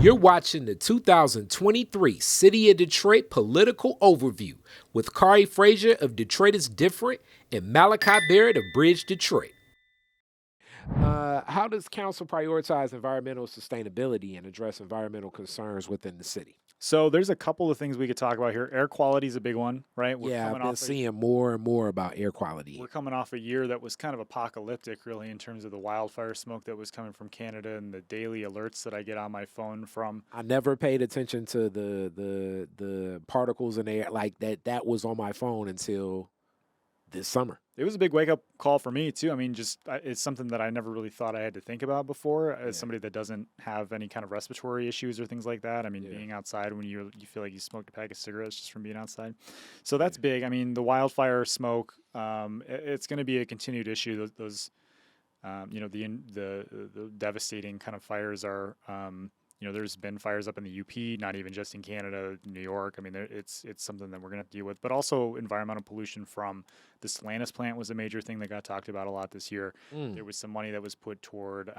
You're watching the 2023 City of Detroit Political Overview with Khary Frazier of Detroit is Different and Malachi Barrett of Bridge Detroit. How does council prioritize environmental sustainability and address environmental concerns within the city? So there's a couple of things we could talk about here. Air quality is a big one, right? I've been seeing more and more about air quality. We're coming off a year that was kind of apocalyptic, really, in terms of the wildfire smoke that was coming from Canada and the daily alerts that I get on my phone from. I never paid attention to the particles in the air like that. That was on my phone until this summer. It was a big wake-up call for me, too. I mean, it's something that I never really thought I had to think about before as somebody that doesn't have any kind of respiratory issues or things like that. I mean, being outside when you feel like you smoked a pack of cigarettes just from being outside. So that's big. I mean, the wildfire smoke, it's going to be a continued issue. Those the devastating kind of fires are there's been fires up in the UP, not even just in Canada, New York. I mean, it's something that we're going to have to deal with. But also environmental pollution from the Stellantis plant was a major thing that got talked about a lot this year. There was some money that was put toward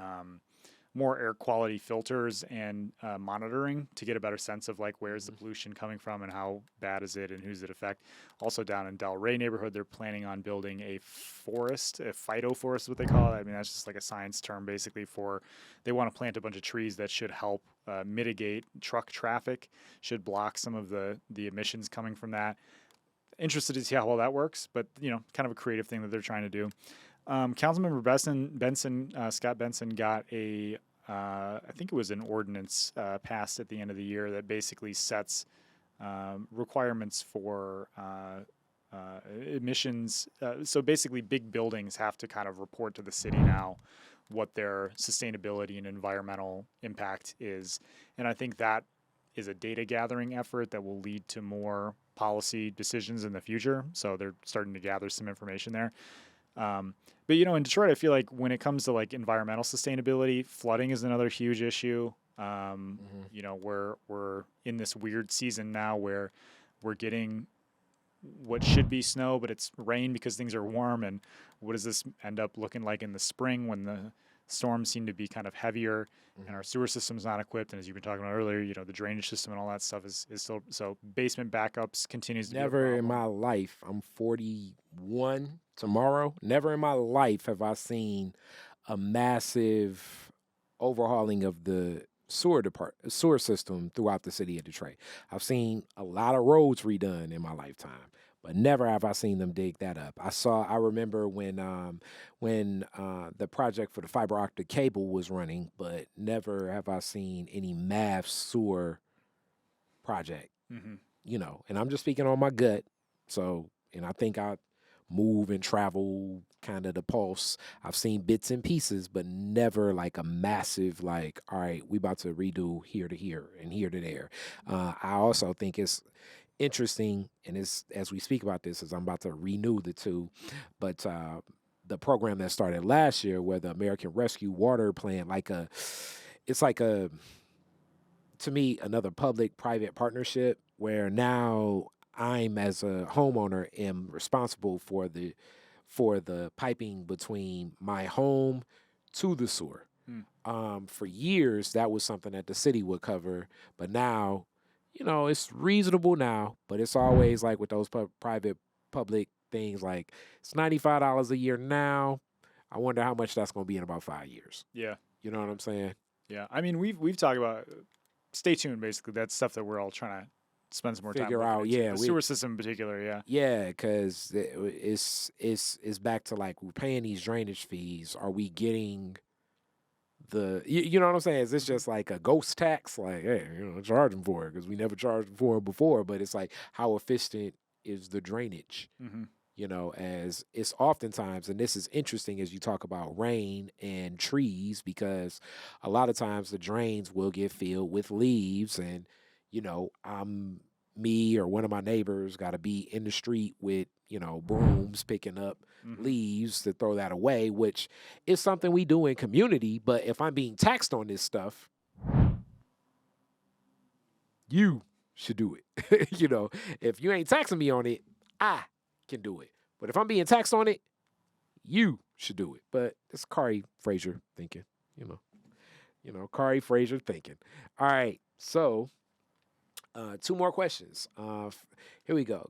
more air quality filters and monitoring to get a better sense of like where's the pollution coming from and how bad is it and who's it affect. Also down in Delray neighborhood, they're planning on building a forest, a phytoforest is what they call it. I mean, that's just like a science term basically for they want to plant a bunch of trees that should help mitigate truck traffic, should block some of the emissions coming from that. Interested to see how well that works, but kind of a creative thing that they're trying to do. Councilmember Benson, Scott Benson got I think it was an ordinance passed at the end of the year that basically sets requirements for emissions. So basically big buildings have to kind of report to the city now what their sustainability and environmental impact is. And I think that is a data gathering effort that will lead to more policy decisions in the future. So they're starting to gather some information there. But in Detroit, I feel like when it comes to like environmental sustainability, flooding is another huge issue. We're in this weird season now where we're getting what should be snow, but it's rain because things are warm. And what does this end up looking like in the spring when the storms seem to be kind of heavier and our sewer system's not equipped? And as you've been talking about earlier, the drainage system and all that stuff is still, so basement backups continues to be a problem. Never in my life, I'm 41 tomorrow, never in my life have I seen a massive overhauling of the sewer system throughout the city of Detroit. I've seen a lot of roads redone in my lifetime, but never have I seen them dig that up. I remember when the project for the fiber optic cable was running, but never have I seen any mass sewer project. And I'm just speaking on my gut. So, and I think I move and travel kind of the pulse. I've seen bits and pieces, but never like a massive, like, all right, we about to redo here to here and here to there. I also think it's interesting, and as we speak about this, as I'm about to renew the two, but the program that started last year where the American Rescue Water Plan, it's like to me, another public-private partnership where now I'm, as a homeowner, am responsible for the piping between my home to the sewer. For years, that was something that the city would cover, but now, it's reasonable now, but it's always like with those private-public things, like it's $95 a year now. I wonder how much that's going to be in about 5 years. Yeah. You know what I'm saying? Yeah. I mean, we've talked about, stay tuned, basically. That's stuff that we're all trying to spend some more time figure out. Yeah, the sewer system in particular. Yeah. Yeah, because it's back to like we're paying these drainage fees. Are we getting you know what I'm saying? Is this just like a ghost tax? Like, hey, charge them for it because we never charged them for it before. But it's like, how efficient is the drainage? As it's oftentimes, and this is interesting as you talk about rain and trees, because a lot of times the drains will get filled with leaves, and me or one of my neighbors got to be in the street with, brooms picking up leaves to throw that away, which is something we do in community. But if I'm being taxed on this stuff, you should do it. If you ain't taxing me on it, I can do it. But if I'm being taxed on it, you should do it. But it's Khary Frazier thinking, Khary Frazier thinking. All right, so 2 more questions. Here we go.